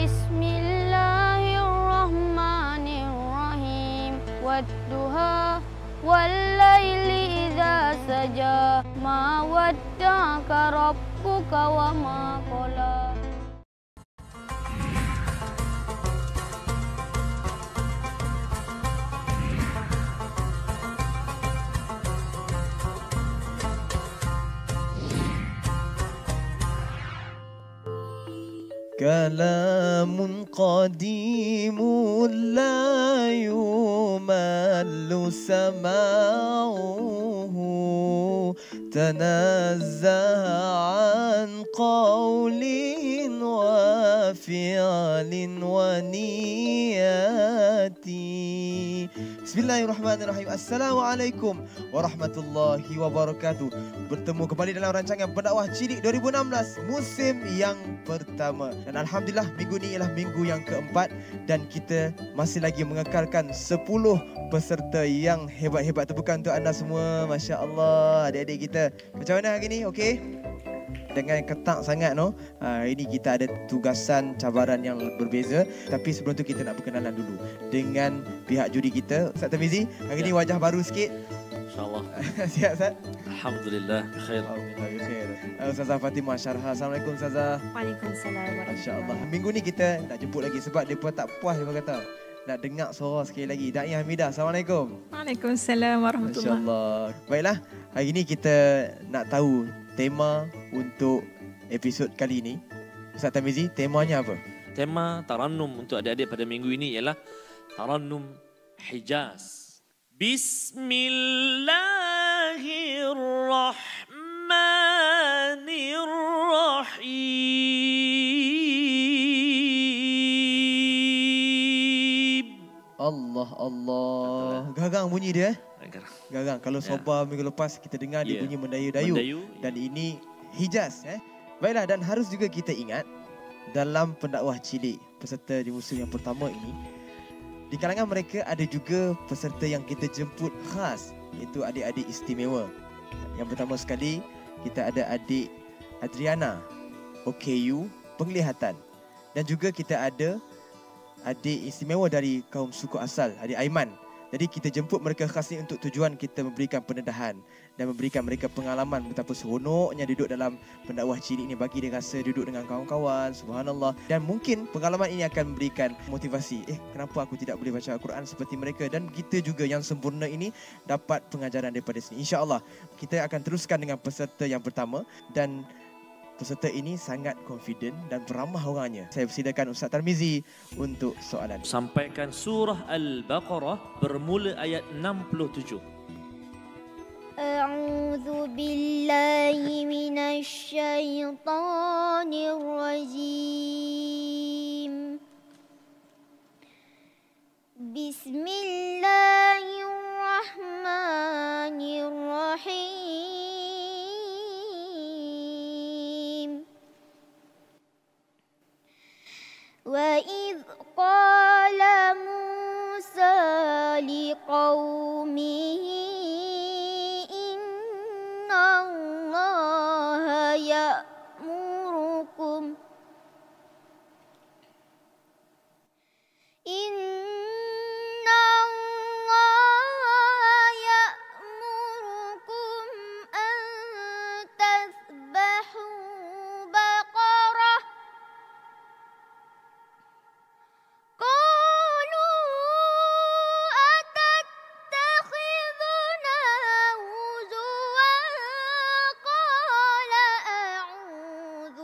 Bismillahirrahmanirrahim. Wadduha wallaili idza saja. Ma wadda'aka rabbuka wa ma qala. Kalamun qadimun la yumallu sama'uhu tanazzaha an qawlin wa fi'lin wa niyati. Bismillahirrahmanirrahim. Assalamualaikum warahmatullahi wabarakatuh. Bertemu kembali dalam rancangan Pendakwah Cilik 2016 musim yang pertama. Dan Alhamdulillah minggu ni ialah minggu yang keempat dan kita masih lagi mengekalkan 10 peserta yang hebat-hebat. Tepukan untuk anda semua. Masya Allah adik-adik kita. Macam mana hari ni? Okey? Dengan ketat sangat no. Ini kita ada tugasan cabaran yang berbeza. Tapi sebelum tu kita nak berkenalan dulu dengan pihak juri kita. Ustaz Tamizi, hari ni wajah baru sikit. InsyaAllah. Sihat Ustaz? Alhamdulillah, khair. Alhamdulillah, khair. Ustazah Fatimah Syarha. Assalamualaikum Ustazah. Waalaikumsalam Masya-Allah. Minggu ni kita nak jemput lagi sebab depa tak puas depa kata. Nak dengar suara sekali lagi. Dai Hamidah. Assalamualaikum. Waalaikumsalam warahmatullahi. Masya-Allah. Baiklah, hari ni kita nak tahu tema untuk episod kali ini. Ustaz Tamizi, temanya apa? Tema Tarannum untuk adik-adik pada minggu ini ialah Tarannum Hijaz. Bismillahirrahmanirrahim. Allah. Garang bunyi dia. Garang. Kalau Soba minggu lepas kita dengar dia bunyi mendayu-dayu. Dan ini Hijaz. Baiklah, dan harus juga kita ingat dalam pendakwah cilik peserta di musim yang pertama ini, di kalangan mereka ada juga peserta yang kita jemput khas, iaitu adik-adik istimewa. Yang pertama sekali kita ada adik Adriana, OKU Penglihatan. Dan juga kita ada adik istimewa dari kaum suku asal, adik Aiman. Jadi kita jemput mereka khas ni untuk tujuan kita memberikan pendedahan dan memberikan mereka pengalaman betapa seronoknya duduk dalam pendakwah cilik ni, bagi dia rasa duduk dengan kawan-kawan, subhanallah. Dan mungkin pengalaman ini akan memberikan motivasi, kenapa aku tidak boleh baca Al-Quran seperti mereka, dan kita juga yang sempurna ini dapat pengajaran daripada sini. InsyaAllah kita akan teruskan dengan peserta yang pertama, dan peserta ini sangat confident dan beramah orangnya. Saya persilakan Ustaz Tarmizi untuk soalan. Sampaikan surah Al-Baqarah bermula ayat 67. A'udzu billahi minasy syaithanir rajim. Bismillahirrahmanirrahim. وَإِذْ قَالَ مُوسَى لِقَوْمِهِ إِنَّ اللَّهَ يَأْمُرُكُمْ أَن تَذْبَحُوا بَقَرَةً. قَالُوا أَتَتَّخِذُنَا هُزُوًا. قَالَ أَعُوذُ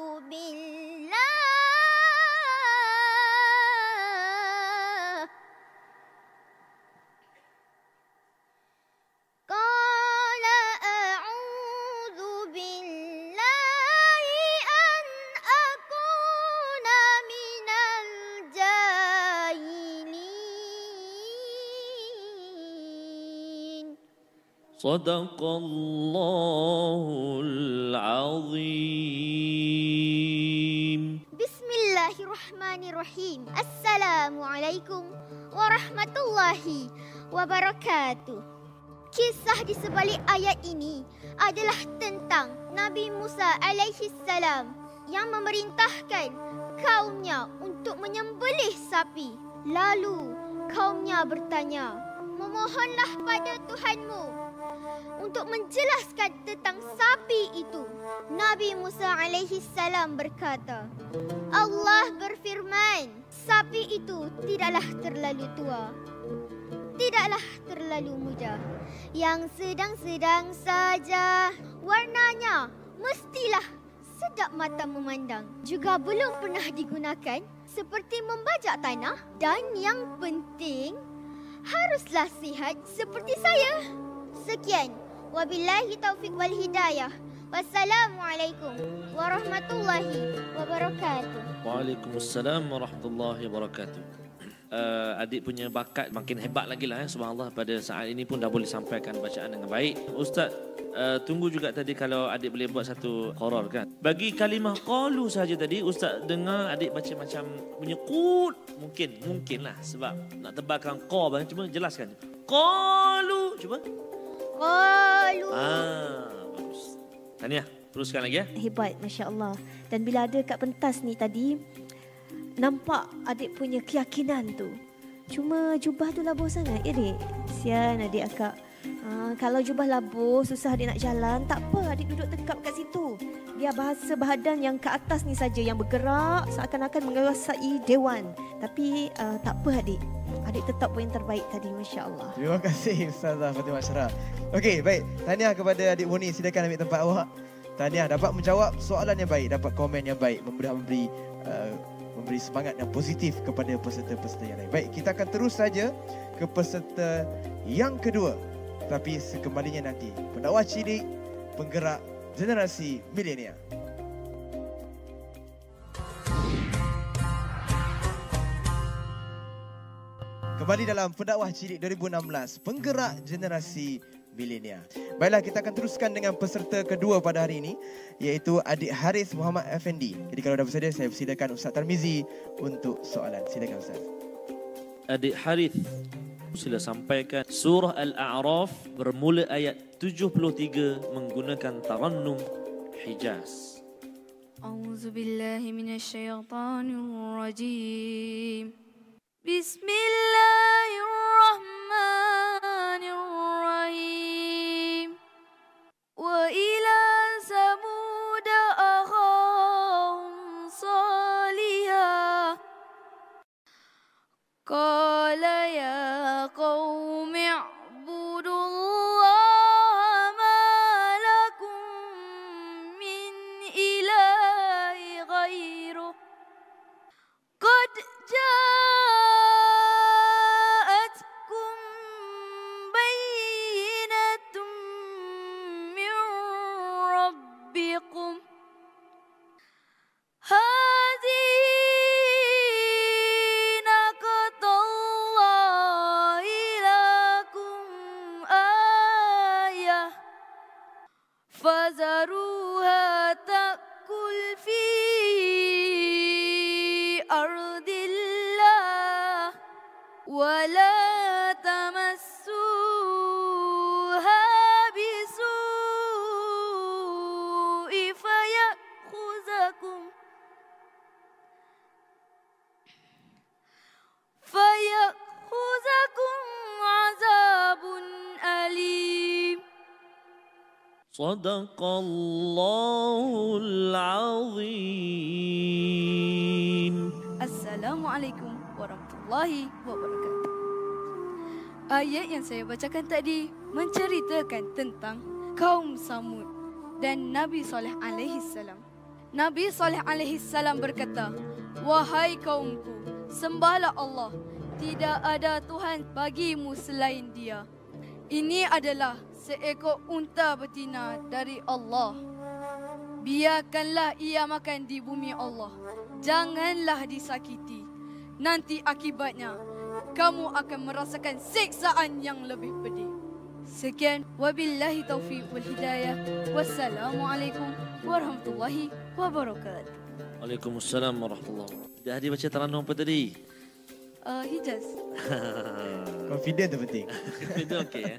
بِاللَّهِ أَنْ أَكُونَ مِنَ الْجَاهِلِينَ. صدق الله العظيم. Bismillahirrahmanirrahim. Assalamualaikum warahmatullahi wabarakatuh. Kisah di sebalik ayat ini adalah tentang Nabi Musa alaihi salam yang memerintahkan kaumnya untuk menyembelih sapi. Lalu kaumnya bertanya, memohonlah pada Tuhanmu untuk menjelaskan tentang sapi itu. Nabi Musa alaihi salam berkata, Allah berfirman, sapi itu tidaklah terlalu tua, tidaklah terlalu muda, yang sedang-sedang saja. Warnanya mestilah sedap mata memandang. Juga belum pernah digunakan seperti membajak tanah. Dan yang penting, haruslah sihat seperti saya. Sekian. Wabillahi taufiq wal hidayah. Wassalamualaikum warahmatullahi wabarakatuh. Waalaikumsalam warahmatullahi wabarakatuh. Adik punya bakat makin hebat lagi lah, subhanallah. Pada saat ini pun dah boleh sampaikan bacaan dengan baik. Ustaz, tunggu juga tadi kalau adik boleh buat satu qoror kan. Bagi kalimah qalu saja tadi, Ustaz dengar adik baca macam menyekut. Mungkin lah sebab nak tebalkan qa, cuma jelaskan. Qalu, cuba. Qalu. Bagus. Tahniah, teruskan lagi ya. Hebat, Masya Allah. Dan bila ada kat pentas ni tadi, nampak adik punya keyakinan tu. Cuma jubah tu labuh sangat ya dek. Sian adik akak. Kalau jubah labuh, susah adik nak jalan. Tak apa, adik duduk tekap kat situ. Biar bahasa badan yang ke atas ni saja yang bergerak seakan-akan menguasai dewan. Tapi tak apa adik. Adik tetap buat yang terbaik tadi, Masya Allah. Terima kasih Ustazah Fatimah Ashraf. Okey, baik. Tahniah kepada adik Muni. Silakan ambil tempat awak. Tahniah dapat menjawab soalan yang baik, dapat komen yang baik, memberi semangat yang positif kepada peserta-peserta yang lain. Baik, kita akan terus saja ke peserta yang kedua. Tapi sekembalinya nanti, pendakwah cilik, penggerak generasi milenial. Kembali dalam pendakwah cilik 2016, penggerak generasi milenial. Baiklah, kita akan teruskan dengan peserta kedua pada hari ini, iaitu adik Haris Muhammad Effendi. Jadi kalau dah bersedia, saya persilakan Ustaz Tarmizi untuk soalan. Silakan Ustaz. Adik Haris, sila sampaikan surah Al-A'raf bermula ayat 73 menggunakan tarannum Hijaz. A'udzubillahi minasyaitonirrajim. Bismillahirrahmanirrahim. Wa ila samud akhahum salihah. Qala ya qaumi i'budullaha ma lakum min ilahi ghairuh. Qad ja'atkum bayyinatun min rabbikum. Hadhihi naqatallahi lakum ayah. Fazaruha ta'kul fi ardillah wa la tamassuha bisu'i fayakhuzakum azabun alim. Sadaqallahul azim. Assalamualaikum warahmatullahi wabarakatuh. Ayat yang saya bacakan tadi menceritakan tentang kaum Samud dan Nabi Saleh alaihi salam. Nabi Saleh alaihi salam berkata, "Wahai kaumku, sembahlah Allah. Tidak ada Tuhan bagimu selain Dia. Ini adalah seekor unta betina dari Allah. Biarkanlah ia makan di bumi Allah. Janganlah disakiti. Nanti akibatnya kamu akan merasakan siksaan yang lebih pedih." Sekian, wabillahi taufiq wal hidayah. Wassalamualaikum warahmatullahi wabarakatuh. Waalaikumsalam warahmatullahi wabarakatuh. Dah baca tarannum apa tadi? Hijaz. Confident tu penting. Itu okey ya.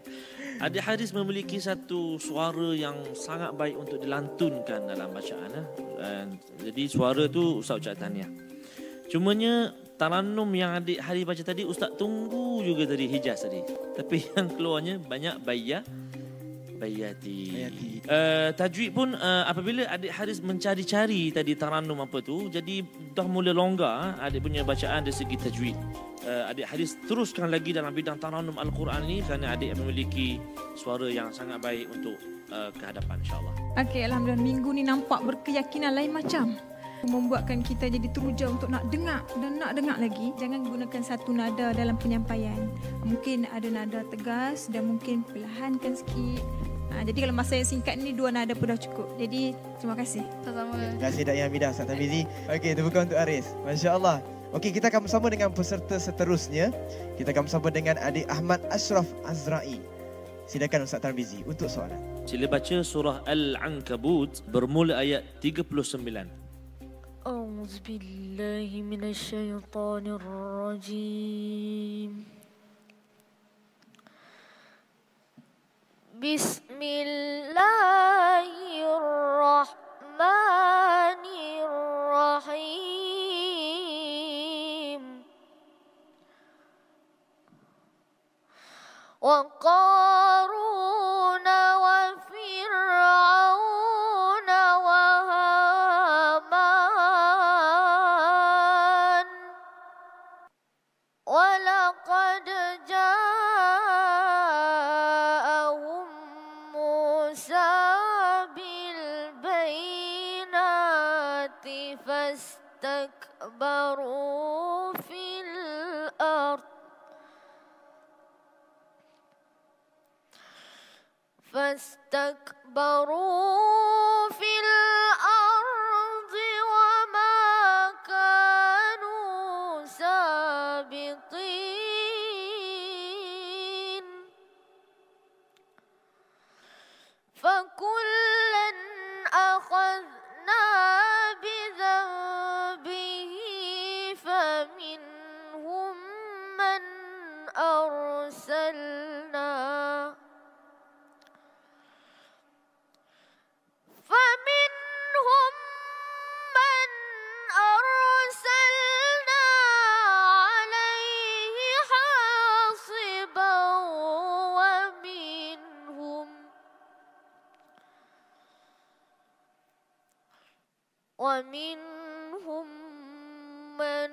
Adik Haris memiliki satu suara yang sangat baik untuk dilantunkan dalam bacaan. Jadi suara tu Ustaz ucap tahniah. Cumanya Tarannum yang adik Hari baca tadi, Ustaz tunggu juga tadi Hijaz tadi. Tapi yang keluarnya banyak Bayati. Tajwid pun apabila adik Haris mencari-cari tadi Tarannum apa tu, jadi dah mula longgar adik punya bacaan dari segi tajwid. Adik Haris teruskan lagi dalam bidang Tarannum Al-Quran ni kerana adik memiliki suara yang sangat baik untuk kehadapan, insyaAllah. Okey, alhamdulillah minggu ni nampak berkeyakinan lain macam. Membuatkan kita jadi teruja untuk nak dengar dan nak dengar lagi. Jangan gunakan satu nada dalam penyampaian. Mungkin ada nada tegas dan mungkin perlahankan sikit. Jadi kalau masa yang singkat ni 2 nada pun dah cukup. Jadi terima kasih. Sama-sama. Terima kasih Dayang Hamidah, Ustaz Tarmizi. Okey, tepukan untuk Aris. Masya Allah. Okey, kita akan bersama dengan peserta seterusnya. Kita akan bersama dengan adik Ahmad Ashraf Azrai. Silakan Ustaz Tarmizi untuk soalan. Sila baca surah Al-Ankabut bermula ayat 39. أعوذ بالله من الشيطان الرجيم بسم الله الرحمن الرحيم وقارون وفرعون ولقد جاءهم موسى بالبينات فاستكبروا في الأرض وما كانوا سابقين فكلا أخذنا بذنبه فمنهم من أرسلنا عليه حاصبا ومنهم من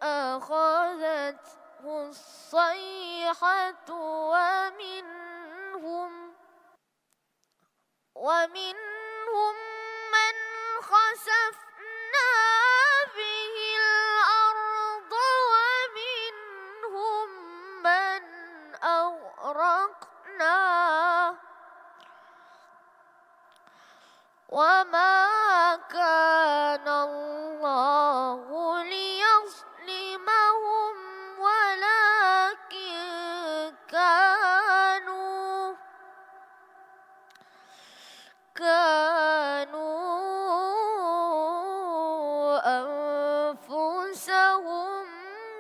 أخذته الصيحة ومنهم من خسفنا به الأرض ومنهم من أغرقنا وما كان الله ليظلمهم ولكن كانوا أنفسهم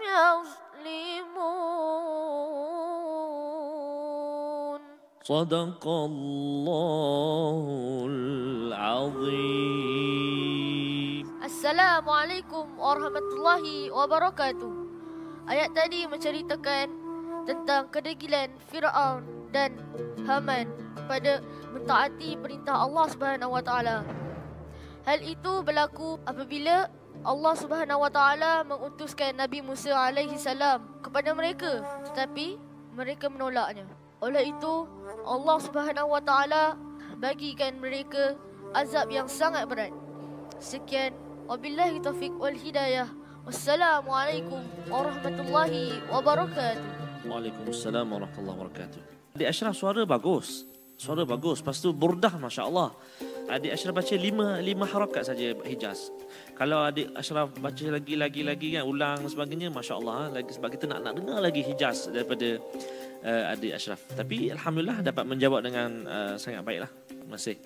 يظلمون صدق الله العظيم. Assalamualaikum warahmatullahi wabarakatuh. Ayat tadi menceritakan tentang kedegilan Fir'aun dan Haman pada mentaati perintah Allah Subhanahu wa taala. Hal itu berlaku apabila Allah Subhanahu wa taala mengutuskan Nabi Musa alaihi salam kepada mereka, tetapi mereka menolaknya. Oleh itu, Allah Subhanahu wa taala bagikan mereka azab yang sangat berat. Sekian, wabillahi taufiq wal hidayah. Wassalamualaikum warahmatullahi wabarakatuh. Waalaikumsalam warahmatullahi wabarakatuh. Adik Ashraf suara bagus. Suara bagus. Lepas tu burdah, masya-Allah. Adik Ashraf baca lima harakat saja Hijaz. Kalau adik Ashraf baca lagi kan ulang dan sebagainya, masya-Allah lagi, sebab kita nak dengar lagi Hijaz daripada adik Ashraf. Tapi alhamdulillah dapat menjawab dengan sangat baiklah. Terima kasih.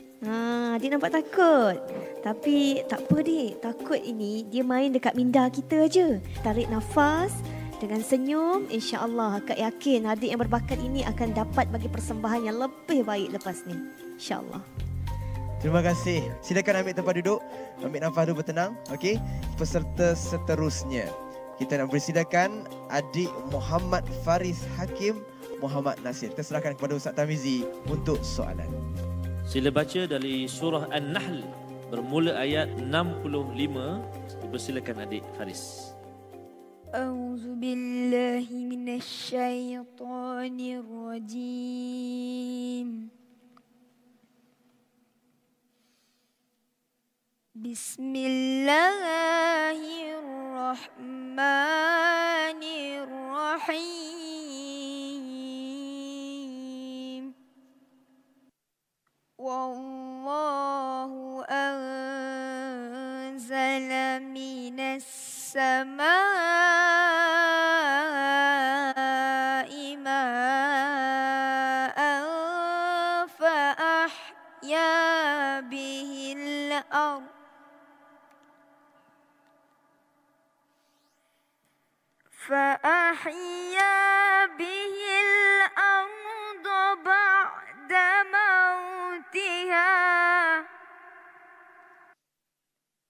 Dia nampak takut. Tapi tak apa dik. Takut ini dia main dekat minda kita aja. Tarik nafas dengan senyum, insya-Allah akak yakin adik yang berbakat ini akan dapat bagi persembahan yang lebih baik lepas ni. Insya-Allah. Terima kasih. Silakan ambil tempat duduk. Ambil nafas dulu, bertenang. Okey. Peserta seterusnya, kita nak persilakan adik Muhammad Faris Hakim Muhammad Nasir. Kita serahkan kepada Ustaz Tamizi untuk soalan. Sila baca dari surah An-Nahl bermula ayat 65. Dipersilakan adik Faris. A'udzu billahi minasyaitonir rajim. Bismillahirrahmanirrahim. Wallahu anzala minas samaa'i ma'an fa ahya bihil ardh فأحيا به الأرض بعد موتها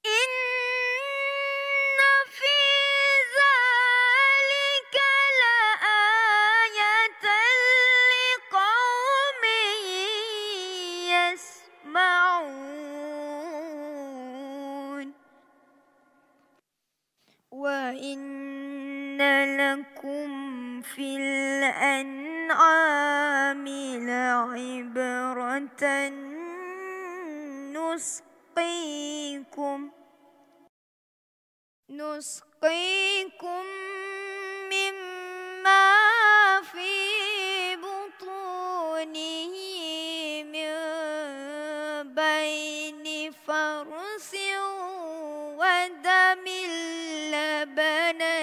إن في ذلك لآية لقوم يسمعون وإن لكم في الأنعام لعبرة نسقيكم مما في بطونه من بين فرث ودم لبنا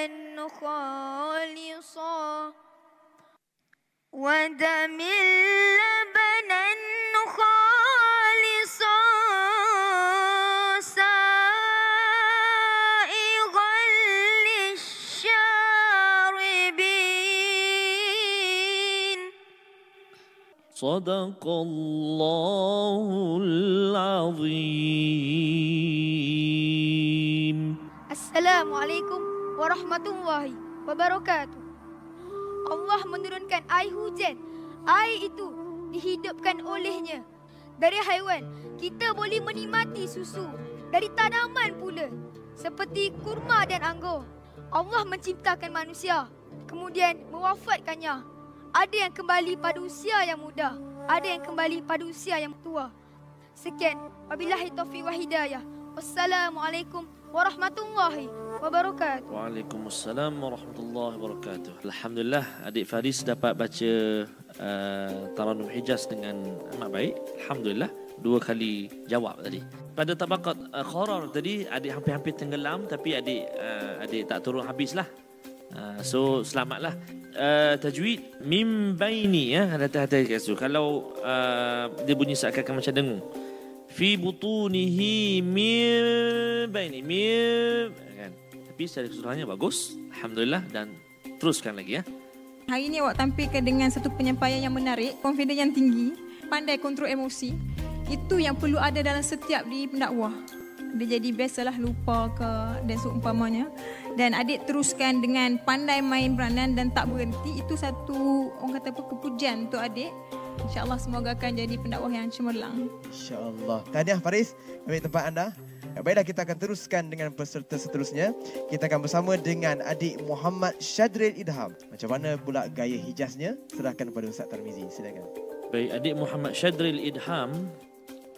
خالصا سائغا للشاربين صدق الله العظيم. Assalamualaikum warahmatullahi wabarakatuh. Allah menurunkan air hujan. Air itu dihidupkan olehnya. Dari haiwan, kita boleh menikmati susu. Dari tanaman pula, seperti kurma dan anggur. Allah menciptakan manusia, kemudian mewafatkannya. Ada yang kembali pada usia yang muda, ada yang kembali pada usia yang tua. Sekian, wabillahi taufiq wa hidayah. Wassalamualaikum warahmatullahi wabarakatuh. Waalaikumsalam warahmatullahi wabarakatuh. Alhamdulillah, adik Faris dapat baca Tarannum Hijaz dengan amat baik. Alhamdulillah, 2 kali jawab tadi. Pada tabaqat Qarar tadi, adik hampir-hampir tenggelam, tapi adik tak turun habislah. So selamatlah. Tajwid mim baini, ya, hati-hati kat situ. Kalau dia bunyi seakan-akan macam dengung. Fi butunihi min baini kan. Tapi secara keseluruhannya bagus, alhamdulillah, dan teruskan lagi, ya. Hari ini awak tampilkan dengan satu penyampaian yang menarik, confidence yang tinggi, pandai kontrol emosi. Itu yang perlu ada dalam setiap diri pendakwah. Dia jadi biasalah lupa ke dan seumpamanya. Dan adik teruskan dengan pandai main peranan dan tak berhenti. Itu satu, orang kata apa, kepujian untuk adik. InsyaAllah semoga akan jadi pendakwah yang cemerlang. InsyaAllah. Tahniah Faris, ambil tempat anda. Baiklah, kita akan teruskan dengan peserta seterusnya. Kita akan bersama dengan adik Muhammad Syadril Idham. Macam mana pula gaya hijaznya? Serahkan kepada Ustaz Tarmizi. Silakan. Baik, adik Muhammad Syadril Idham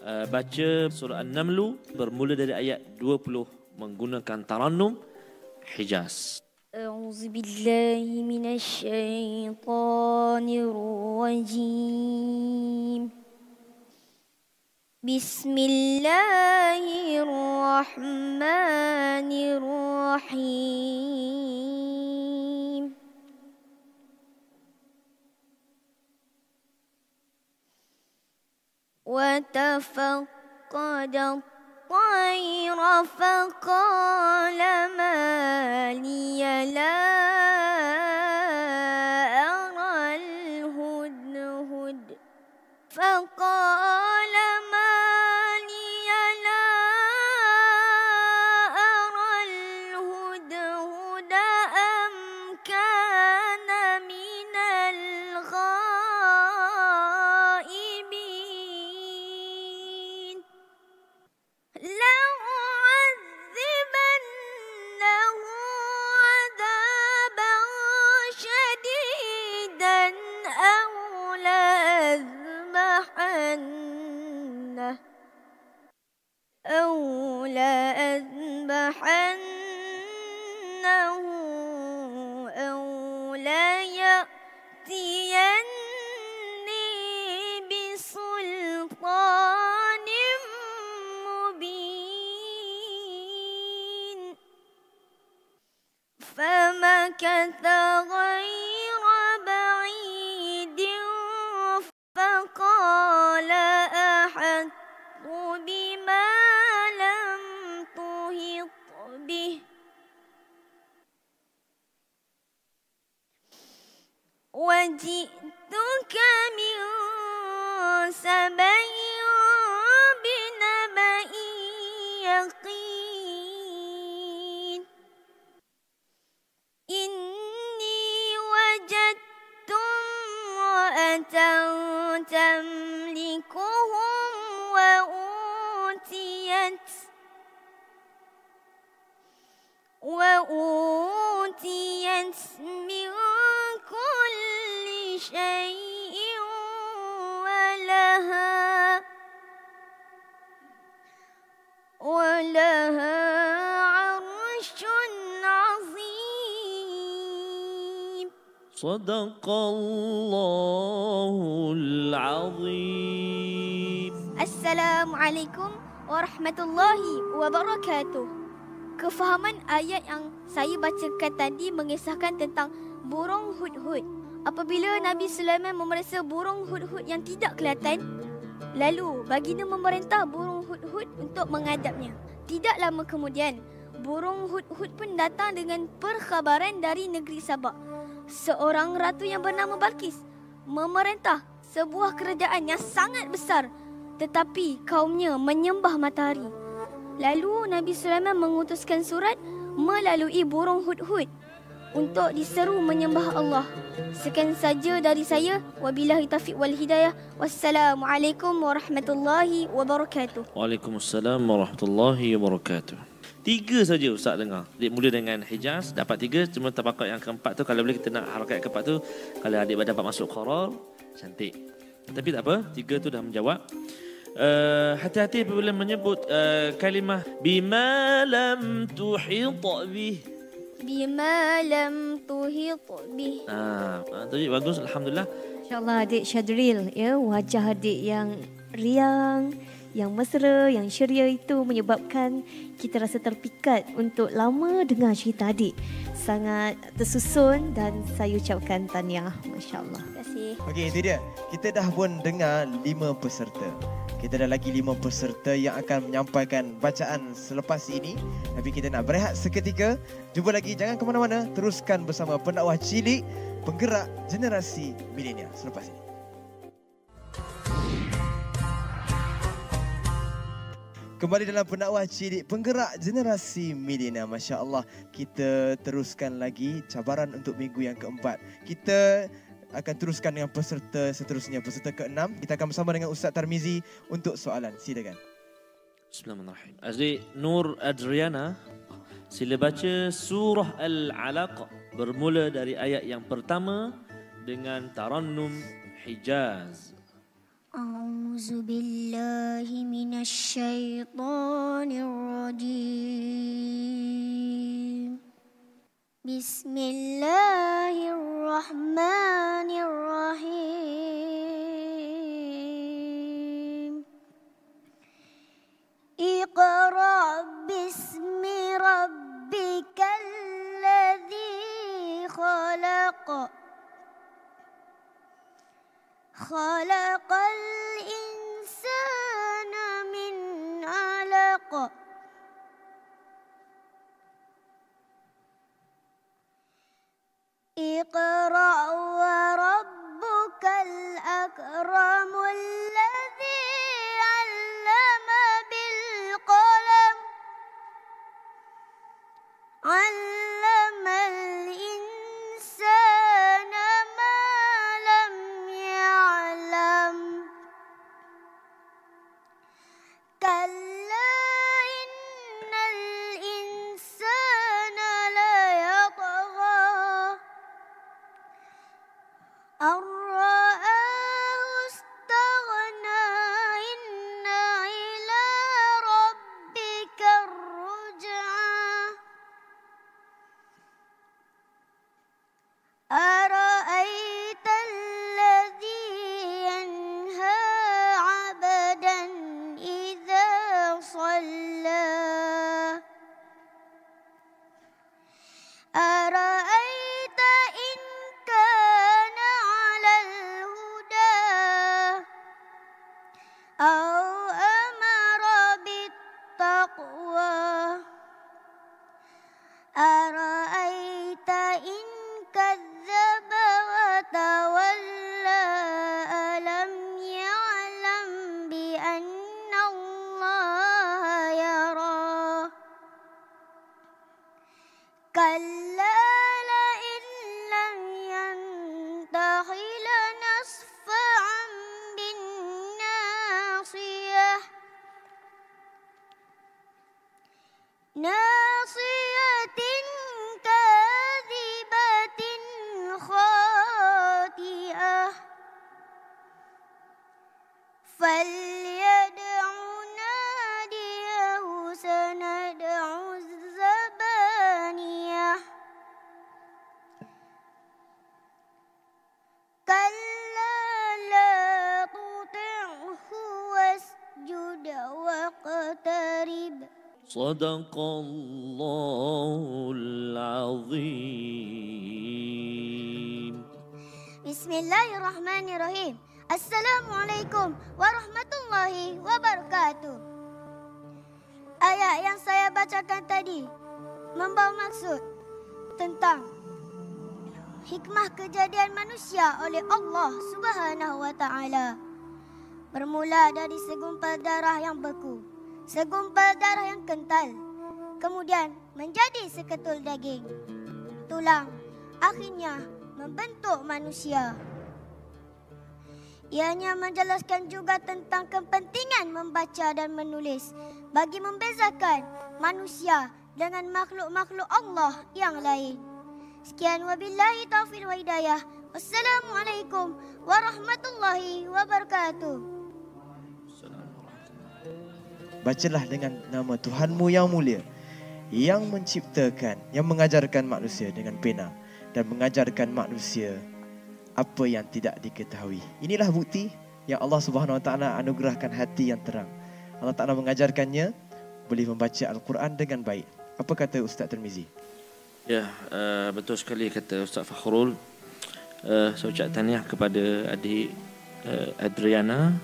baca surah An-Naml bermula dari ayat 20 menggunakan Tarannum Hijaz. أعوذ بالله من الشيطان الرجيم بسم الله الرحمن الرحيم وتفقد الطير فقال ما لي لا أرى الهدهد فقال ما فمكث غير بعيد فقال أحطت بما لم تحط به وجئتك من سبأ بنبأ يقين إني وجدت امرأة تملكهم وأوتيت من كل شيء ولها عرش عظيم. صدق الله العظيم. Assalamualaikum warahmatullahi wabarakatuh. Kefahaman ayat yang saya bacakan tadi mengisahkan tentang burung hudhud. Apabila Nabi Sulaiman memeriksa burung hudhud yang tidak kelihatan, lalu baginda memerintah burung hudhud untuk menghadapnya. Tidak lama kemudian, burung hudhud pun datang dengan perkhabaran dari negeri Sabak. Seorang ratu yang bernama Balqis memerintah sebuah kerajaan yang sangat besar, tetapi kaumnya menyembah matahari. Lalu Nabi Sulaiman mengutuskan surat melalui burung hudhud untuk diseru menyembah Allah. Sekian saja dari saya. Wabillahi taufiq wal hidayah. Wassalamualaikum warahmatullahi wabarakatuh. Waalaikumsalam warahmatullahi wabarakatuh. 3 saja Ustaz dengar. Adik mula dengan Hijaz, dapat 3. Cuma tabakat yang keempat tu, kalau boleh kita nak harakat keempat tu, kalau adik dapat masuk qarar, cantik. Tapi tak apa, 3 tu dah menjawab. Hati-hati apabila menyebut kalimah bima lam tuhit bih. Bima lam tuhit bih. Tadi bagus, alhamdulillah. InsyaAllah adik Syadril, ya, wajah adik yang riang, yang mesra, yang ceria itu menyebabkan kita rasa terpikat untuk lama dengar cerita adik. Sangat tersusun dan saya ucapkan tahniah. Masya-Allah. Terima kasih. Okey, itu dia. Kita dah pun dengar 5 peserta. Kita ada lagi 5 peserta yang akan menyampaikan bacaan selepas ini. Tapi kita nak berehat seketika. Jumpa lagi, jangan ke mana-mana. Teruskan bersama pendakwah cilik, penggerak generasi milenial selepas ini. Kembali dalam pendakwah cilik, penggerak generasi milenial. Masya Allah, kita teruskan lagi cabaran untuk minggu yang keempat. Kita akan teruskan dengan peserta seterusnya, peserta ke-6. Kita akan bersama dengan Ustaz Tarmizi untuk soalan. Silakan. Bismillahirrahmanirrahim. Aziz Nur Adriana, sila baca surah Al-Alaq bermula dari ayat yang pertama dengan tarannum Hijaz. A'udzu billahi minasy syaithanir rajim. Bismillahirrahmanirrahim. Iqra' bismi rabbikal ladzi khalaq. Khalaqal insana min 'alaq. Iqra' wa rabbukal akramul ladzi 'allama bil qalam. 'Allamal insana ma lam ya'lam. Kalla innal insana la yatgha كلا لئن لم ينته لنصفعا بالناصية ناصية كاذبة خاطئة فليدع ناديه سندع الزبانية كلا لا تطعه واسجد واقترب صدق الله العظيم. بسم الله الرحمن الرحيم. Assalamualaikum warahmatullahi wabarakatuh. Ayat yang saya bacakan tadi membawa maksud tentang hikmah kejadian manusia oleh Allah Subhanahu wa taala. Bermula dari segumpal darah yang beku, segumpal darah yang kental, kemudian menjadi seketul daging, tulang, akhirnya membentuk manusia. Ianya menjelaskan juga tentang kepentingan membaca dan menulis bagi membezakan manusia dengan makhluk-makhluk Allah yang lain. Sekian wabillahi taufiq wa hidayah. Wassalamualaikum warahmatullahi wabarakatuh. Bacalah dengan nama Tuhanmu yang mulia, yang menciptakan, yang mengajarkan manusia dengan pena dan mengajarkan manusia apa yang tidak diketahui. Inilah bukti yang Allah Subhanahu Wa Taala anugerahkan hati yang terang. Allah Taala mengajarkannya boleh membaca Al-Quran dengan baik. Apa kata Ustaz Tirmizi? Ya, betul sekali kata Ustaz Fakhrul. Saya ucap tahniah kepada adik Adriana.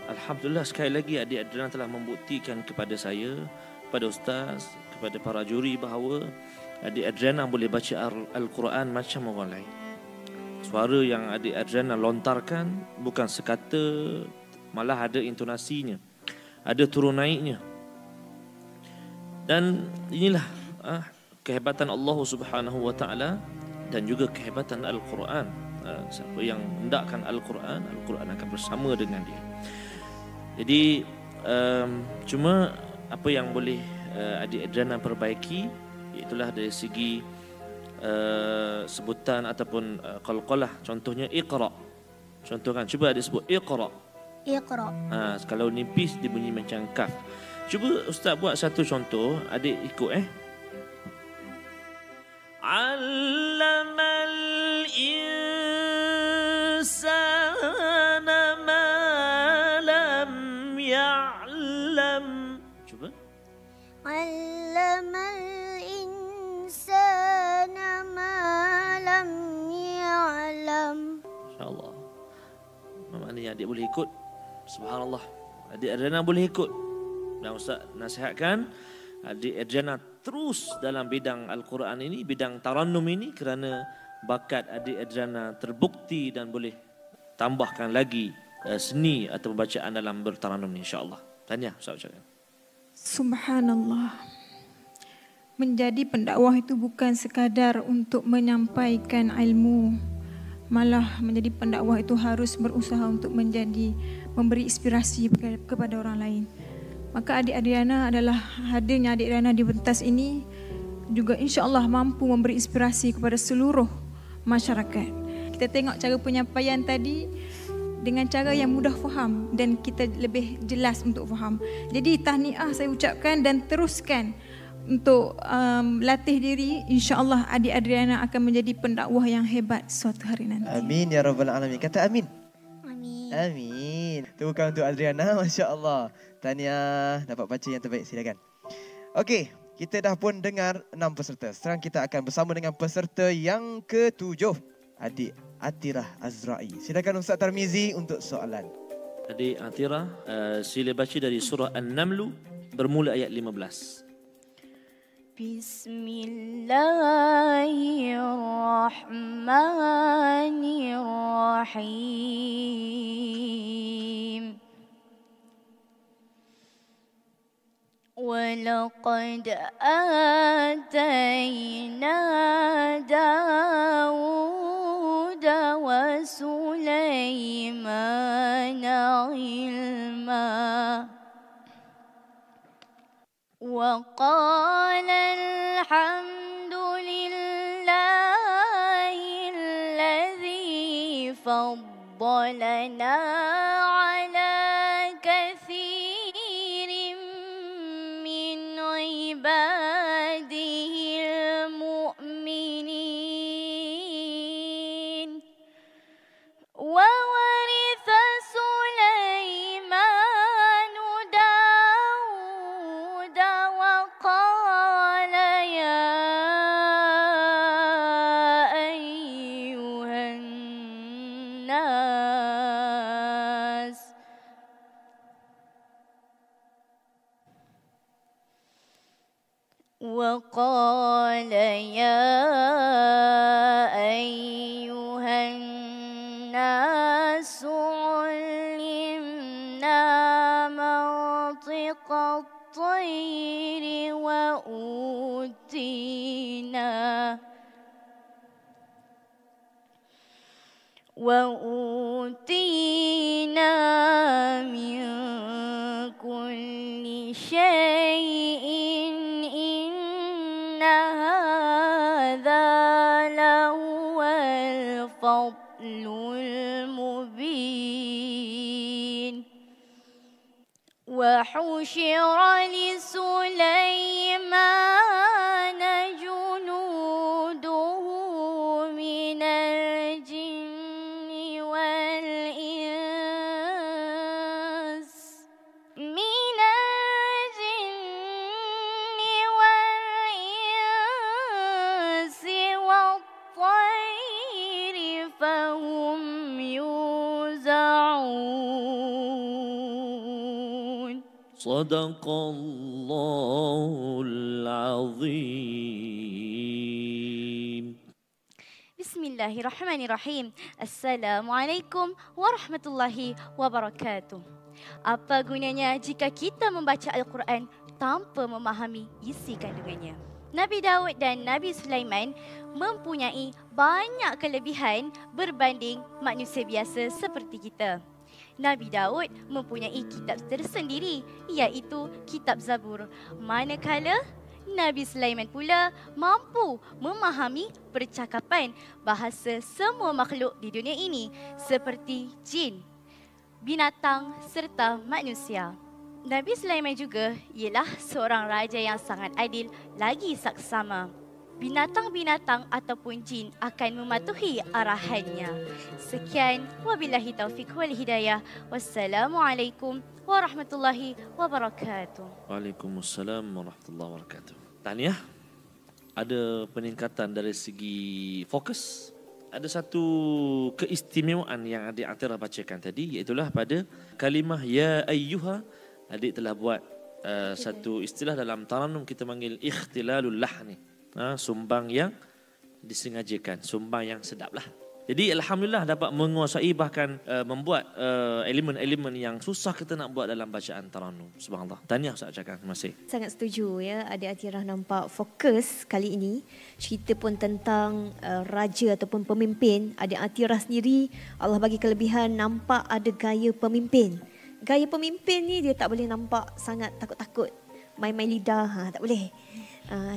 Alhamdulillah sekali lagi adik Adriana telah membuktikan kepada saya, kepada Ustaz, kepada para juri bahawa adik Adriana boleh baca Al-Quran macam orang lain. Suara yang adik Adriana lontarkan bukan sekata, malah ada intonasinya, ada turun naiknya. Dan inilah kehebatan Allah Subhanahu Wa Taala dan juga kehebatan Al-Quran. Siapa yang hendakkan Al-Quran, Al-Quran akan bersama dengan dia. Jadi cuma apa yang boleh adik Adriana perbaiki, iaitulah dari segi sebutan ataupun qalqalah. Contohnya Iqra. Contohkan, cuba adik sebut Iqra. Iqra. Kalau nipis dia bunyi macam kaf. Cuba Ustaz buat satu contoh, adik ikut Allamal insana ma lam ya'lam. Cuba. Allamal insana ma lam ya'lam. InsyaAllah. Maknanya adik boleh ikut. Subhanallah. Adik Adriana boleh ikut. Dan Ustaz nasihatkan adik Adriana terus dalam bidang Al-Quran ini, bidang tarannum ini, kerana bakat adik Adriana terbukti dan boleh tambahkan lagi seni atau bacaan dalam bertarannum ni, insya-Allah. Tanya Ustaz ucapkan. Subhanallah. Menjadi pendakwah itu bukan sekadar untuk menyampaikan ilmu. Malah menjadi pendakwah itu harus berusaha untuk memberi inspirasi kepada orang lain. Maka adik Adriana adalah hadirnya adik Adriana di pentas ini juga insya-Allah mampu memberi inspirasi kepada seluruh masyarakat. Kita tengok cara penyampaian tadi dengan cara yang mudah faham dan kita lebih jelas untuk faham. Jadi tahniah saya ucapkan dan teruskan untuk latih diri. InsyaAllah adik Adriana akan menjadi pendakwah yang hebat suatu hari nanti. Amin ya rabbal alamin. Kata amin. Amin. Amin. Tepukan untuk Adriana, masya-Allah. Tahniah, dapat baca yang terbaik, silakan. Okey, kita dah pun dengar 6 peserta. Sekarang kita akan bersama dengan peserta yang ke-7, adik Atirah Azra'i. Silakan Ustaz Tirmizi untuk soalan. Adik Atirah, sila baca dari surah An-Naml bermula ayat 15. Bismillahirrahmanirrahim. ولقد آتينا وقال الحمد لله الذي فضلنا على كثير من عباده المؤمنين وورث سليمان داود وقال يا أيها الناس وقال يا أيها الناس علمنا منطق الطير وأوتينا من كل شيء إن هذا لهو الفضل المبين وحشر لسليمان جنوده من الجن والإنس والطير فهم يوزعون صدق الله العظيم. Bismillahirrahmanirrahim. Assalamualaikum warahmatullahi wabarakatuh. Apa gunanya jika kita membaca Al-Quran tanpa memahami isi kandungannya? Nabi Daud dan Nabi Sulaiman mempunyai banyak kelebihan berbanding manusia biasa seperti kita. Nabi Daud mempunyai kitab tersendiri iaitu kitab Zabur. Manakala Nabi Sulaiman pula mampu memahami percakapan bahasa semua makhluk di dunia ini seperti jin, binatang serta manusia. Nabi Sulaiman juga ialah seorang raja yang sangat adil lagi saksama. Binatang-binatang ataupun jin akan mematuhi arahannya. Sekian, wabillahi taufiq wal hidayah. Wassalamualaikum warahmatullahi wabarakatuh. Waalaikumsalam warahmatullahi wabarakatuh. Tahniah, ada peningkatan dari segi fokus. Ada satu keistimewaan yang adik Atira bacakan tadi, iaitulah pada kalimah ya ayyuha. Adik telah buat satu istilah dalam taranum, kita panggil ikhtilalul lahni. Sumbang yang disengajakan, sumbang yang sedap lah. Jadi Alhamdulillah dapat menguasai, bahkan membuat elemen-elemen yang susah kita nak buat dalam bacaan taranum. Subhanallah. Tahniah Ustaz ucapkan. Terima kasih. Sangat setuju ya, Adik Atira nampak fokus kali ini. Cerita pun tentang raja ataupun pemimpin. Adik Atira sendiri Allah bagi kelebihan nampak ada gaya pemimpin. Gaya pemimpin ni dia tak boleh nampak sangat takut-takut. Main-main lidah, tak boleh.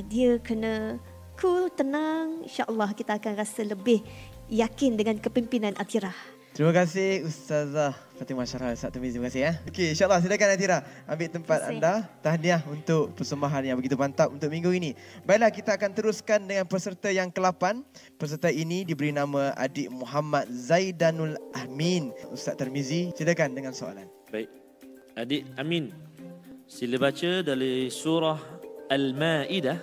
Dia kena cool, tenang. InsyaAllah kita akan rasa lebih yakin dengan kepimpinan Atira. Terima kasih Ustazah Fatimah Syarah Ustaz Tamizi. Terima kasih ya. Okey, insyaAllah silakan Atira ambil tempat anda. Tahniah untuk persembahan yang begitu mantap untuk minggu ini. Baiklah, kita akan teruskan dengan peserta yang ke-8. Peserta ini diberi nama Adik Muhammad Zaidanul Amin. Ustaz Tamizi, silakan dengan soalan. Baik. Adik Amin, sila baca dari surah Al-Ma'idah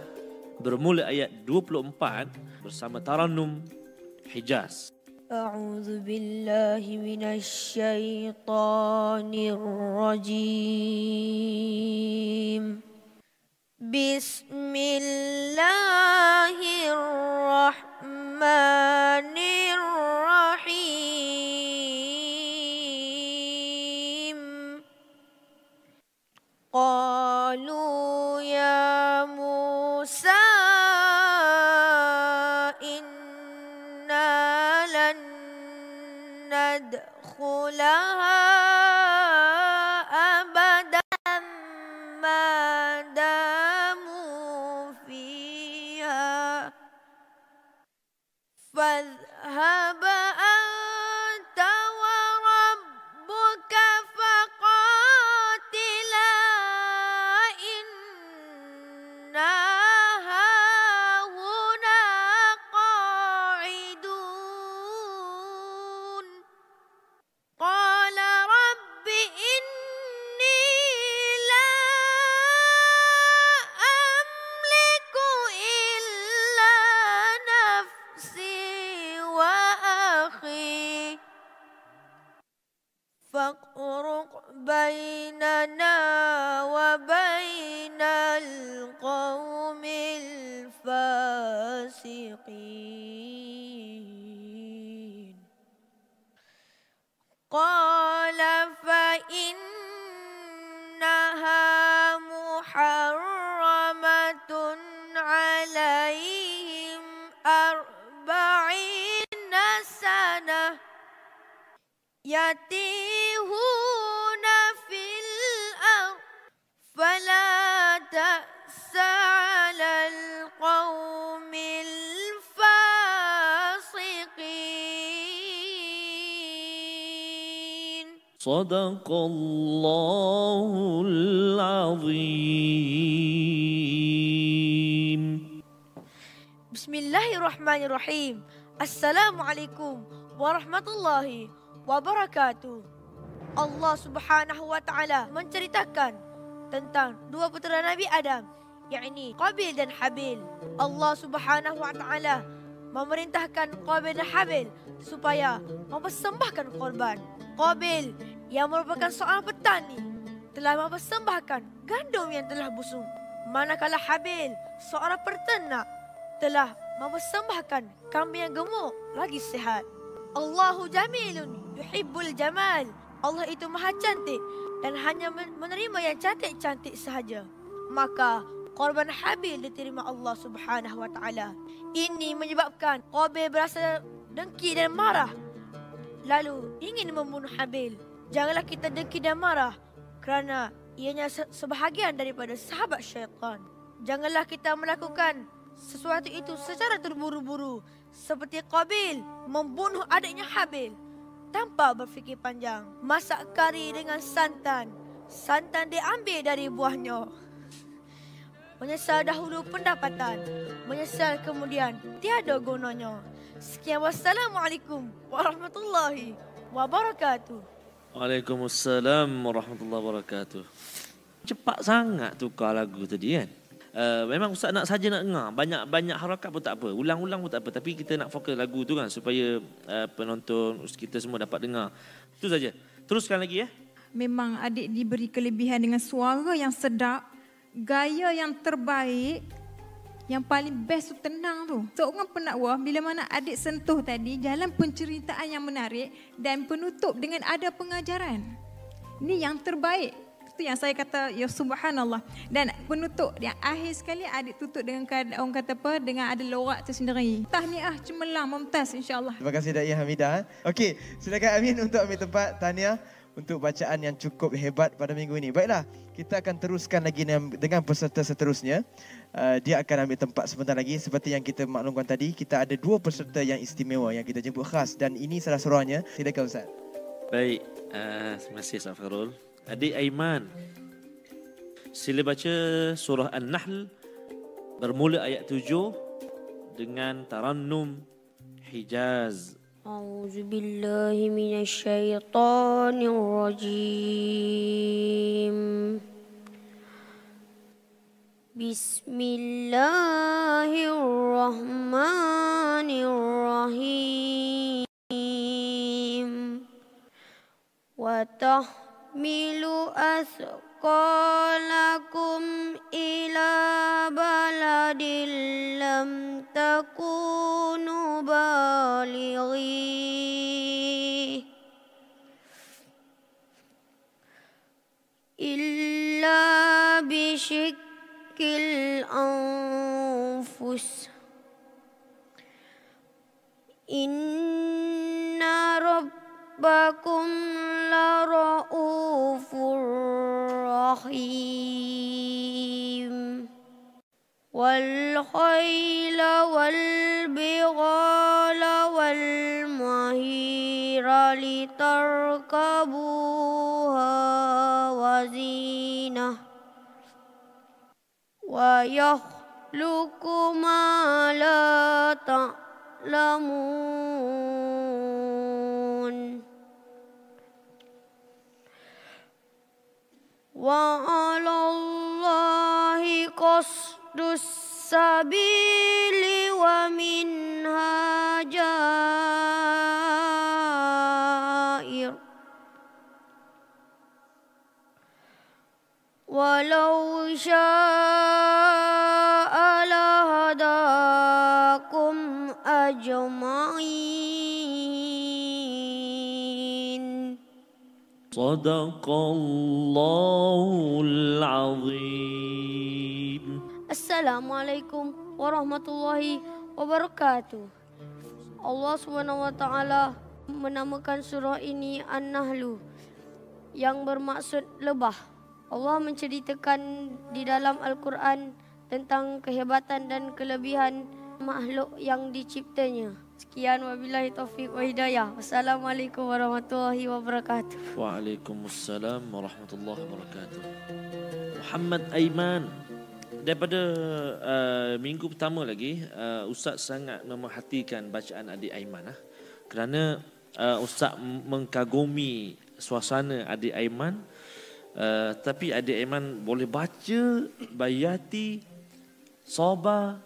bermula ayat 24 bersama taranum Hijaz. A'udzu billahi minasy syaithanir rajim. Bismillahirrahmanirrahim. Qalu ya Musa nadkhulaha abadan ma فاذهب أنت وربك فقاتلا إنا هاهنا قاعدون قال رب إني لا أملك إلا نفسي وأخي فاقرق بيننا وبين القوم الفاسقين قال فإنها محرمة عليهم 40 سنة يتيهون في الأرض فلا تأس على القوم الفاسقين صدق الله العظيم. Bismillahirrahmanirrahim. Assalamualaikum warahmatullahi wabarakatuh. Allah Subhanahu wa taala menceritakan tentang dua putera Nabi Adam, yakni Qabil dan Habil. Allah Subhanahu wa taala memerintahkan Qabil dan Habil supaya mempersembahkan korban. Qabil yang merupakan seorang petani telah mempersembahkan gandum yang telah busuk, manakala Habil seorang peternak telah mempersembahkan kambing yang gemuk lagi sihat. Allahu jamilun yuhibbul jamal. Allah itu maha cantik dan hanya menerima yang cantik-cantik sahaja. Maka korban Habil diterima Allah Subhanahu wa taala. Ini menyebabkan Qabil berasa dengki dan marah, lalu ingin membunuh Habil. Janganlah kita dengki dan marah kerana ianya sebahagian daripada sahabat syaitan. Janganlah kita melakukan sesuatu itu secara terburu-buru seperti Qabil membunuh adiknya Habil tanpa berfikir panjang. Masak kari dengan santan. Santan diambil dari buahnya. Menyesal dahulu pendapatan, menyesal kemudian tiada gunanya. Sekian, wassalamualaikum warahmatullahi wabarakatuh. Waalaikumsalam warahmatullahi wabarakatuh. Cepat sangat tukar lagu tadi kan. Memang Ustaz nak saja nak dengar. Banyak harakat pun tak apa. Ulang-ulang pun tak apa. Tapi kita nak fokus lagu tu kan supaya penonton kita semua dapat dengar. Itu saja. Teruskan lagi ya. Memang adik diberi kelebihan dengan suara yang sedap, gaya yang terbaik, yang paling best tu tenang tu. Seorang pendakwah bila mana adik sentuh tadi jalan penceritaan yang menarik dan penutup dengan ada pengajaran. Ini yang terbaik. Itu yang saya kata ya subhanallah. Dan penutup yang akhir sekali adik tutup dengan orang kata apa, dengan ada lorak tersendiri. Tahniah cemerlang mumtaz insya-Allah. Terima kasih Da'i Hamidah. Okey, silakan Amin untuk ambil tempat. Tahniah untuk bacaan yang cukup hebat pada minggu ini. Baiklah, kita akan teruskan lagi dengan peserta seterusnya. Dia akan ambil tempat sebentar lagi. Seperti yang kita maklumkan tadi, kita ada dua peserta yang istimewa yang kita jemput khas. Dan ini salah seorangnya. Silakan Ustaz. Baik, terima kasih Ustaz Farul. Adik Aiman, sila baca surah An-Nahl bermula ayat 7 dengan tarannum Hijaz. A'udzu billahi minasyaitonir rajim. Bismillahirrahmanirrahim. Wa tahmilu athqalakum ila baladil lam takunu balighi illa bishikil anfus. Inna rabbakum la ra'ufur rahim. Wal khayla wal bighala khaira litarkabuha wa zinah wa yakhluqu ma la ta'lamun wa 'alallahi qasdus sabili wa minha jair walau syaa lahadakum ajma'in. Sadaqallahul azim. Assalamualaikum warahmatullahi wabarakatuh. Allah Subhanahu wa taala menamakan surah ini An-Nahlu yang bermaksud lebah. Allah menceritakan di dalam Al-Quran tentang kehebatan dan kelebihan makhluk yang diciptanya. Sekian, wabillahi taufiq wa hidayah. Wassalamualaikum warahmatullahi wabarakatuh. Waalaikumsalam warahmatullahi wabarakatuh. Muhammad Aiman. Daripada minggu pertama lagi, Ustaz sangat memerhatikan bacaan adik Aiman. Kerana Ustaz mengkagumi suasana adik Aiman. Tapi adik Aiman boleh baca, bayati, sabar.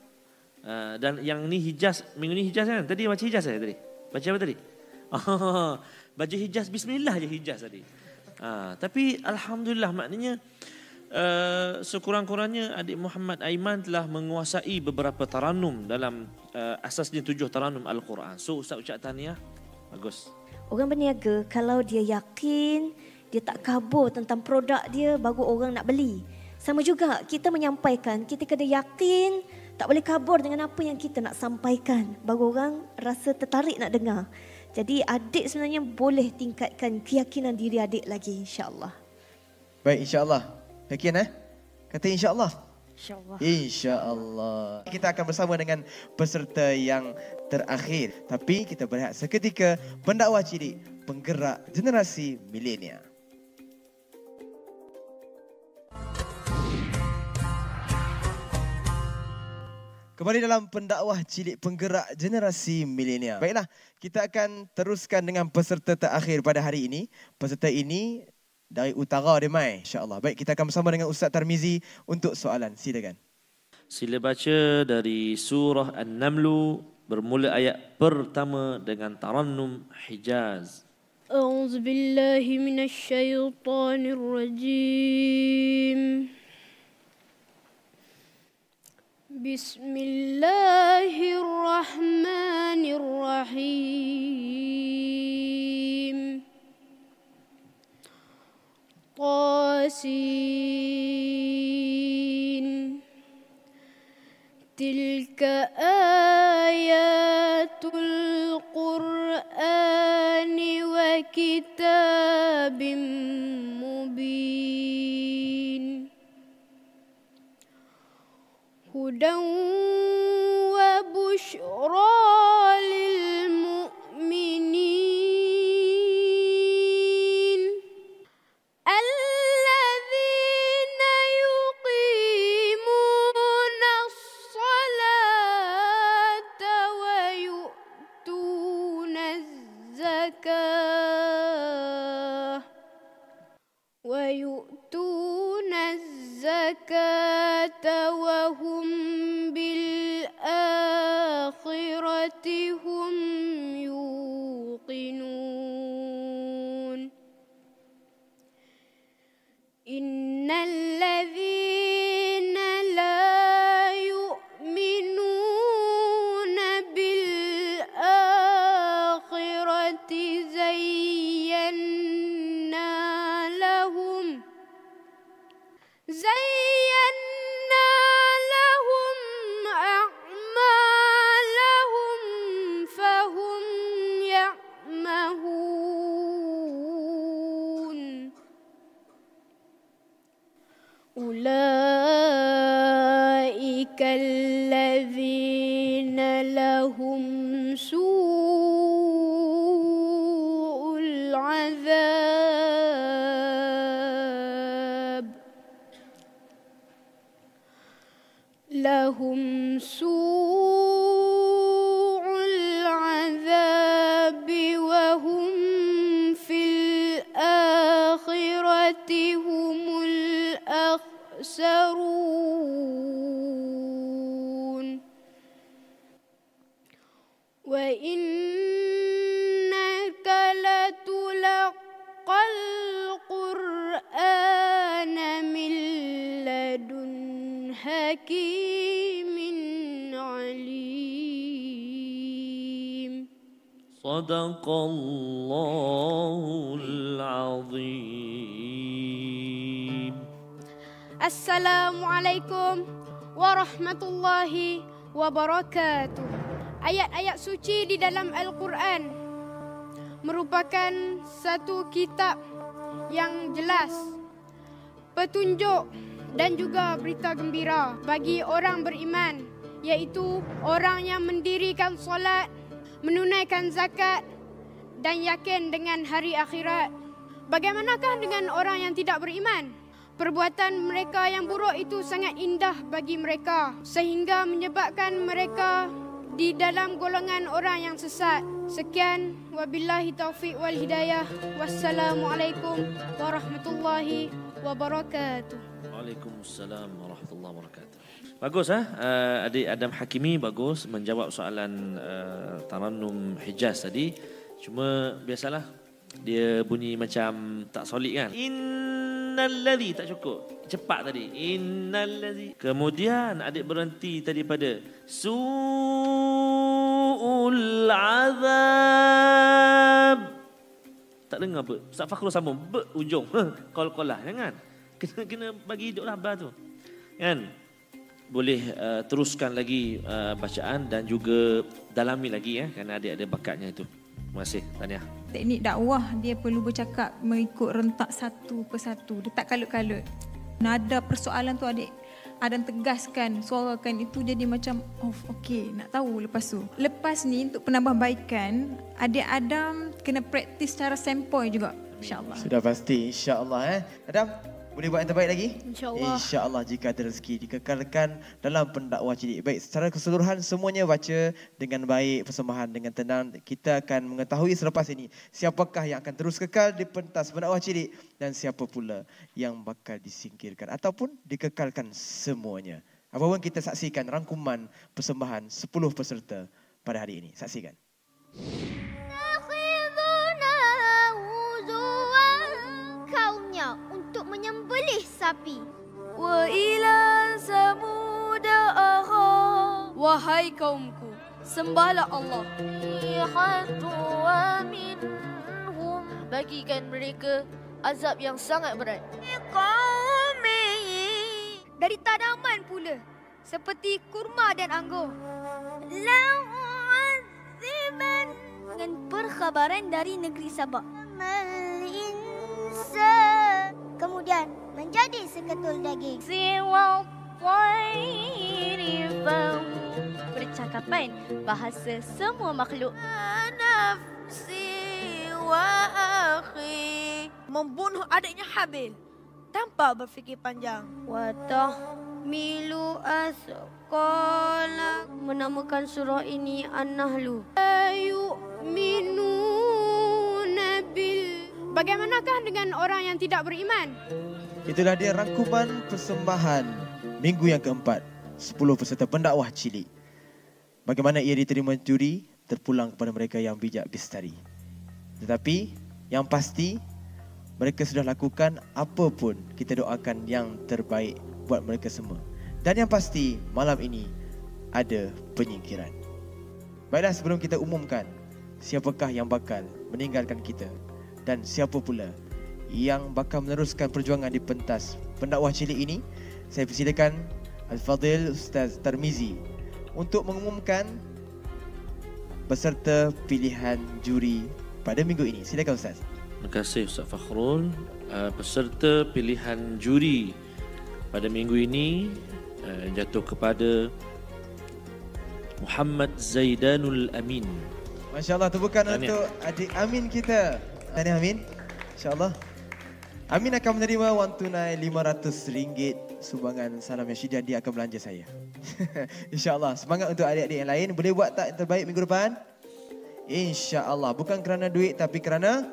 Dan yang ni Hijaz, minggu ni Hijaz kan? Tadi baca Hijaz saya tadi. Baca apa tadi? Baca Hijaz, bismillah je Hijaz tadi. Tapi alhamdulillah, maknanya sekurang-kurangnya adik Muhammad Aiman telah menguasai beberapa taranum dalam asasnya 7 taranum Al-Quran. So Ustaz ucap tahniah. Bagus. Orang berniaga kalau dia yakin, dia tak kabur tentang produk dia, baru orang nak beli. Sama juga kita menyampaikan, kita kena yakin, tak boleh kabur dengan apa yang kita nak sampaikan, baru orang rasa tertarik nak dengar. Jadi adik sebenarnya boleh tingkatkan keyakinan diri adik lagi, insya-Allah. Baik, insya-Allah. Yakin Kata insya-Allah. InsyaAllah. InsyaAllah. Kita akan bersama dengan peserta yang terakhir. Tapi kita berehat seketika, pendakwah cilik penggerak generasi milenial. Kembali dalam pendakwah cilik penggerak generasi milenial. Baiklah, kita akan teruskan dengan peserta terakhir pada hari ini. Peserta ini dari utara dia mai, insya-Allah. Baik, kita akan bersama dengan Ustaz Tarmizi untuk soalan. Silakan. Sila baca dari surah An-Naml bermula ayat pertama dengan tarannum Hijaz. A'udzubillahi minasyaitonirrajim. Bismillahirrahmanirrahim. Qasin. Tilka ayatul Qur'ani wa kitabim mubin. Hudan wa busyra lil mu'minin alladzina yuqimuna as-salata wa yu'tuna az-zakah wa hum bil akhirati hum yuqinun. Innal ladzina la yu'minuna bil akhirati zayyana lahum a'malahum fahum ya'mahun. Ulaika alladzina lahum su'ul سوء العذاب وهم في الآخرة هم الأخسرون وإنك لتلقى القرآن من لدن حكيم عليم صدق الله العظيم. Assalamualaikum warahmatullahi wabarakatuh. Ayat-ayat suci di dalam Al-Quran merupakan satu kitab yang jelas, petunjuk dan juga berita gembira bagi orang beriman, iaitu orang yang mendirikan solat, menunaikan zakat dan yakin dengan hari akhirat. Bagaimanakah dengan orang yang tidak beriman? Perbuatan mereka yang buruk itu sangat indah bagi mereka sehingga menyebabkan mereka di dalam golongan orang yang sesat. Sekian, wabillahi taufiq wal hidayah. Wassalamualaikum warahmatullahi wabarakatuh. Waalaikumsalam warahmatullahi wabarakatuh. Bagus adik Adam Hakimi bagus menjawab soalan Tarannum Hijaz tadi. Cuma biasalah dia bunyi macam tak solid kan. Innalladzi tak cukup. Cepat tadi. Innalladzi. Kemudian adik berhenti tadi pada su'ul azab. Tak dengar apa? Ustaz Fakhrul sambung ujung. Qol-qolah jangan. Kena bagi hidup lah tu. Kan? Boleh teruskan lagi bacaan dan juga dalami lagi kerana adik ada bakatnya itu. Terima kasih Tania. Teknik dakwah dia perlu bercakap mengikut rentak satu persatu. Dia tak kalut-kalut. Nada persoalan tu adik Adam tegaskan, suarakan itu jadi macam okey, nak tahu lepas tu. Lepas ni untuk penambahbaikan, adik Adam kena praktis secara sempoi juga, insya-Allah. Sudah pasti insya-Allah Adam, boleh buat yang terbaik lagi? InsyaAllah. InsyaAllah jika ada rezeki dikekalkan dalam pendakwah cilik. Baik, secara keseluruhan semuanya baca dengan baik, persembahan dengan tenang. Kita akan mengetahui selepas ini siapakah yang akan terus kekal di pentas pendakwah cilik dan siapa pula yang bakal disingkirkan ataupun dikekalkan semuanya. Apapun kita saksikan rangkuman persembahan 10 peserta pada hari ini. Saksikan. Untuk menyembelih sapi. Wa ila samuda akha. Wahai kaumku, sembahlah Allah. Minhum, bagikan mereka azab yang sangat berat. Dari tanaman pula, seperti kurma dan anggur. Dengan perkhabaran dari negeri Sabak. Kemudian menjadi seketul daging. Percakapan bahasa semua makhluk. Membunuh adiknya Habil tanpa berfikir panjang. Milu asqala, menamakan surah ini An-Nahlu. Yu'minuna bil. Bagaimanakah dengan orang yang tidak beriman? Itulah dia rangkuman persembahan minggu yang keempat 10 peserta pendakwah cilik. Bagaimana ia diterima juri terpulang kepada mereka yang bijak bistari. Tetapi yang pasti mereka sudah lakukan apa pun, kita doakan yang terbaik buat mereka semua. Dan yang pasti malam ini ada penyingkiran. Baiklah, sebelum kita umumkan siapakah yang bakal meninggalkan kita dan siapa pula yang bakal meneruskan perjuangan di pentas pendakwah cilik ini, saya persilakan Al-Fadhil Ustaz Tarmizi untuk mengumumkan peserta pilihan juri pada minggu ini. Silakan Ustaz. Terima kasih Ustaz Fakhrul. Peserta pilihan juri pada minggu ini jatuh kepada Muhammad Zaidanul Amin. Masya-Allah, tepukan untuk adik Amin kita. Tahniah Amin. Insya-Allah. Amin akan menerima wang tunai RM500 sumbangan Salam Yashidah. Dia akan belanja saya. InsyaAllah. Semangat untuk adik-adik yang lain. Boleh buat tak yang terbaik minggu depan? InsyaAllah. Bukan kerana duit tapi kerana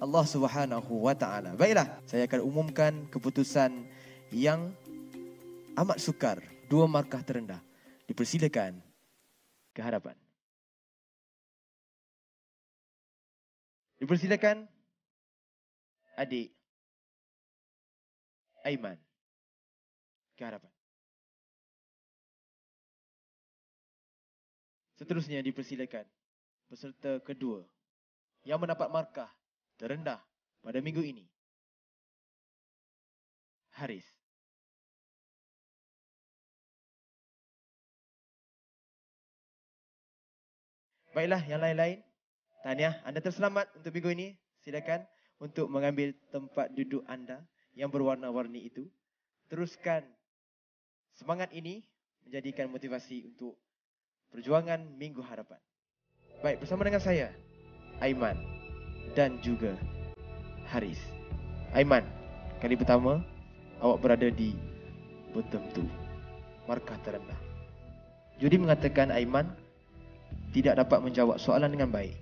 Allah Subhanahu wa Ta'ala. Baiklah, saya akan umumkan keputusan yang amat sukar. 2 markah terendah. Dipersilakan ke hadapan. Dipersilakan adik Aiman ke hadapan. Seterusnya dipersilakan peserta kedua yang mendapat markah terendah pada minggu ini, Haris. Baiklah, yang lain-lain, tahniah, anda terselamat untuk minggu ini. Silakan untuk mengambil tempat duduk anda yang berwarna-warni itu. Teruskan semangat ini menjadikan motivasi untuk perjuangan minggu hadapan. Baik, bersama dengan saya, Aiman dan juga Haris. Aiman, kali pertama awak berada di bottom 2, markah terendah. Juri mengatakan Aiman tidak dapat menjawab soalan dengan baik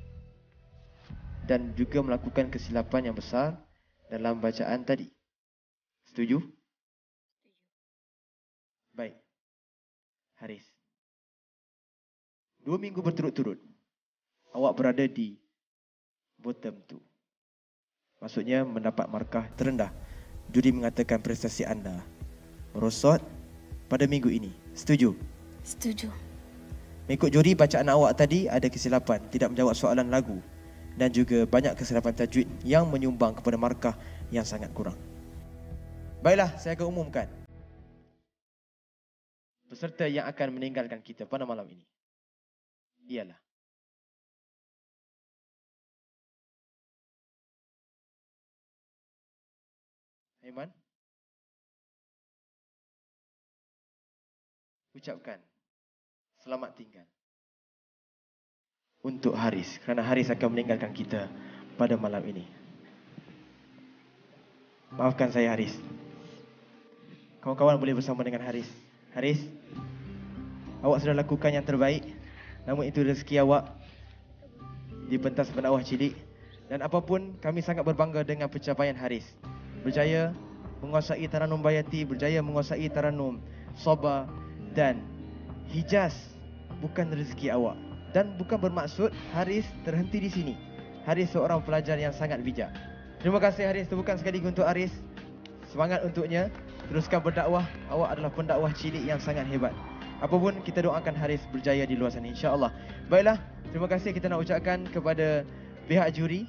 dan juga melakukan kesilapan yang besar dalam bacaan tadi. Setuju? Baik. Haris, 2 minggu berturut-turut awak berada di bottom 2. Maksudnya mendapat markah terendah. Juri mengatakan prestasi anda merosot pada minggu ini. Setuju? Setuju. Mengikut juri, bacaan awak tadi ada kesilapan, tidak menjawab soalan lagu dan juga banyak kesilapan tajwid yang menyumbang kepada markah yang sangat kurang. Baiklah, saya akan umumkan peserta yang akan meninggalkan kita pada malam ini. Ialah Aiman. Ucapkan selamat tinggal untuk Haris, kerana Haris akan meninggalkan kita pada malam ini. Maafkan saya Haris. Kawan-kawan boleh bersama dengan Haris. Haris, awak sudah lakukan yang terbaik. Namun itu rezeki awak di pentas pendakwah cilik. Dan apapun, kami sangat berbangga dengan pencapaian Haris. Berjaya menguasai Taranum Bayati, berjaya menguasai Taranum Soba dan Hijaz. Bukan rezeki awak. Dan bukan bermaksud Haris terhenti di sini. Haris seorang pelajar yang sangat bijak. Terima kasih Haris, tepukan sekali untuk Haris. Semangat untuknya. Teruskan berdakwah. Awak adalah pendakwah cilik yang sangat hebat. Apapun, kita doakan Haris berjaya di luar sana, insya-Allah. Baiklah, terima kasih kita nak ucapkan kepada pihak juri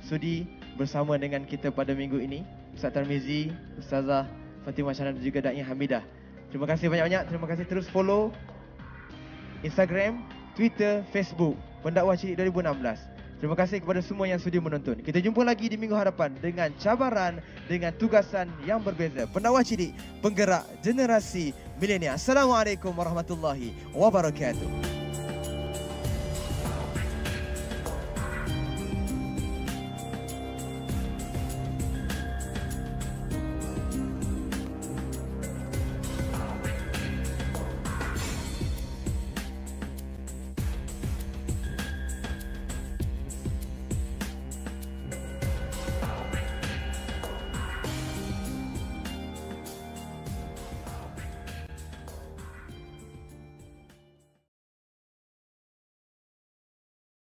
sudi bersama dengan kita pada minggu ini. Ustaz Tarmizi, Ustazah Fatimah Syahna dan juga Da'i Hamidah. Terima kasih banyak-banyak. Terima kasih, terus follow Instagram, Twitter, Facebook Pendakwah Cilik 2016. Terima kasih kepada semua yang sudi menonton. Kita jumpa lagi di minggu hadapan dengan cabaran, dengan tugasan yang berbeza. Pendakwah Cilik, penggerak generasi milenial. Assalamualaikum warahmatullahi wabarakatuh.